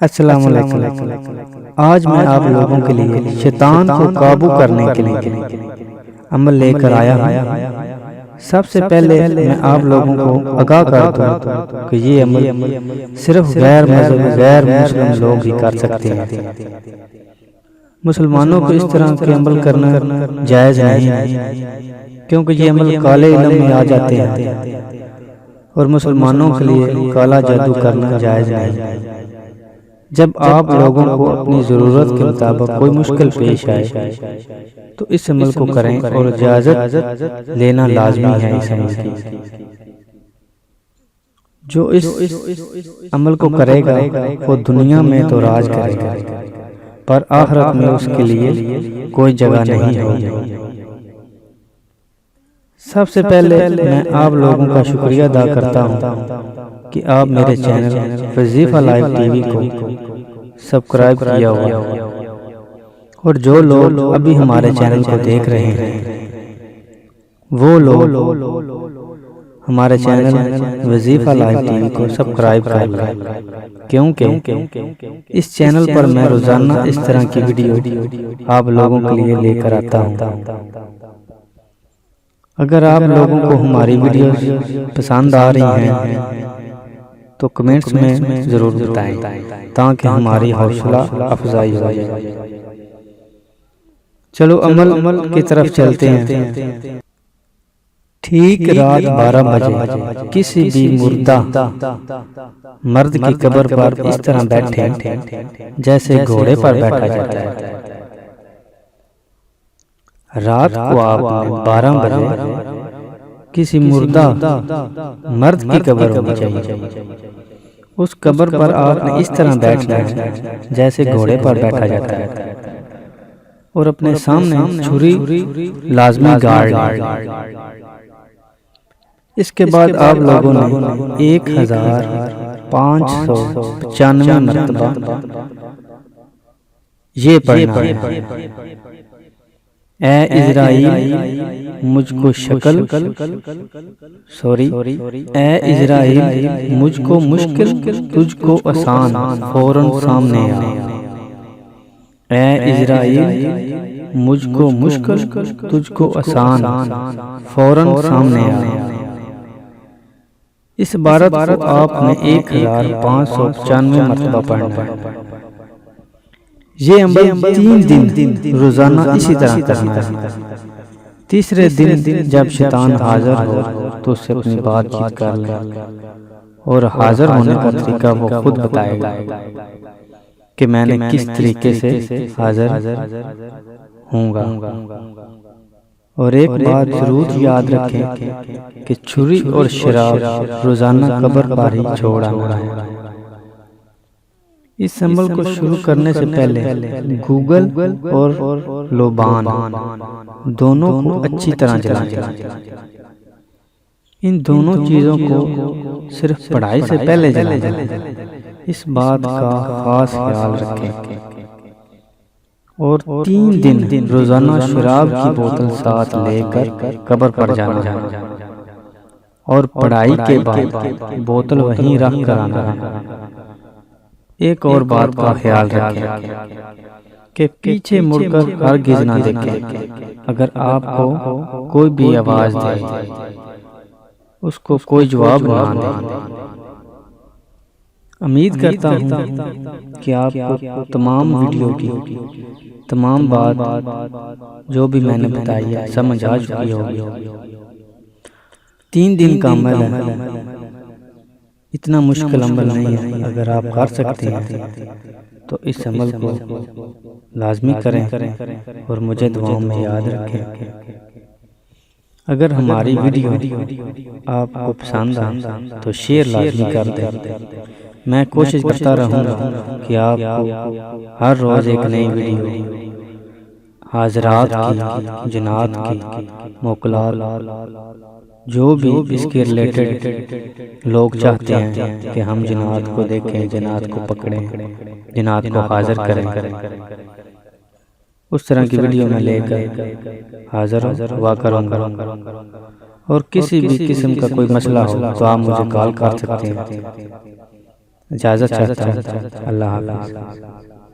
अस्सलाम वालेकुम। आज मैं आप लोगों के लिए शैतान को काबू करने के लिए अमल लेकर आया हूँ। सबसे पहले मैं आप लोगों को आगाह कर दूँ कि ये अमल सिर्फ गैर मुस्लिम लोग ही कर सकते हैं। मुसलमानों को इस तरह के अमल करना जायज़ नहीं है, क्योंकि ये अमल काले इल्म में आ जाते हैं और मुसलमानों के लिए काला जादू करना जायज़ नहीं है। जब आप लोगों को अपनी ज़रूरत के मुताबिक कोई मुश्किल पेश आए तो इस अमल को करें और इजाज़त लेना लाजमी है इस अमल की। जो इस अमल को करेगा वो दुनिया में तो राज करेगा, पर आखिरत में उसके लिए कोई जगह नहीं होगी। सबसे पहले मैं आप लोगों का शुक्रिया अदा करता हूँ कि आप मेरे चैनल वजीफा लाइव टीवी को सब्सक्राइब किया हुआ, और जो लोग अभी हमारे चैनल को देख रहे हैं वो लोग हमारे चैनल वजीफा लाइव टीवी को सब्सक्राइब कर लें, क्योंकि इस चैनल पर मैं रोज़ाना इस तरह की वीडियो आप लोगों के लिए लेकर आता हूँ। अगर आप लोगों को हमारी वीडियो पसंद आ रही हैं तो कमेंट्स में ज़रूर बताएं ताकि हमारी हौसला अफजाई हो जाए। चलो अमल की तरफ चलते हैं। ठीक रात 12 बजे किसी भी मुर्दा मर्द की कब्र पर इस तरह बैठे जैसे घोड़े पर बैठा जाता है। रात को आपने 12 बजे किसी मुर्दा मर्द की कब्र होनी चाहिए। उस कब्र पर आपने इस तरह बैठना है जैसे घोड़े पर बैठा जाता है, और अपने सामने छुरी लाजमी गाड़ लें। इसके बाद आप लोगों ने 1595 मरतबा ये पढ़ना है। ए इज़राइल मुझको ए इज़राइल मुझको मुश्किल तुझको आसान फौरन सामने आ। ए इज़राइल मुझको मुश्किल तुझको आसान फौरन सामने आ। इस इबारत को आपने 1595 मरतबा पढ़ना है। ये अमल 3 दिन रोजाना इसी तरह करना है। तीसरे दिन जब शैतान हाजिर हो तो उससे अपनी बातचीत कर ले, और हाजिर होने का तरीका वो खुद बताएगा कि मैंने किस तरीके से हाजिर होऊंगा। और एक बात जरूर याद रखें कि छुरी और शराब रोजाना कब्र पर ही छोड़ आना है। इस अमल को शुरू करने से पहले गूगल और लोबान दोनों को अच्छी तरह चलाएं। इन दोनों चीज़ों को सिर्फ पढ़ाई से पहले चलाएं। इस बात का खास ख्याल रखें। और 3 दिन रोजाना शराब की बोतल साथ लेकर कब्र पर जाना, और पढ़ाई के बाद बोतल वहीं रख कर आना है। एक और बात का ख्याल रखें कि पीछे मुड़कर हरगिज़ ना देखें। अगर आपको कोई भी आवाज़ दे उसको कोई जवाब ना दें। उम्मीद करता हूँ कि आपको तमाम वीडियो की तमाम बात जो भी मैंने बताई है समझ आ चुकी होगी। 3 दिन का अमल है, इतना मुश्किल अमल नहीं है। अगर आप कर सकते हैं तो इस अमल को लाजमी करें और मुझे दुआओं में याद रखें। अगर हमारी वीडियो आपको पसंद आए तो शेयर लाजमी कर दें। मैं कोशिश करता रहूँगा कि आपको हर रोज़ एक नई वीडियो हाजरात की, जनात की, मोकलात जो भी इसके रिलेटेड लोग चाहते हैं कि हम जनात को देखें, जनात को पकड़ें, जनात को हाजिर करें, उस तरह की वीडियो में लेकर हाजिर हुआ करूँगा। और किसी भी किस्म का कोई मसला हो तो आप मुझे कॉल कर सकते हैं। इजाज़त चाहता हूँ। अल्लाह हाफ़िज़।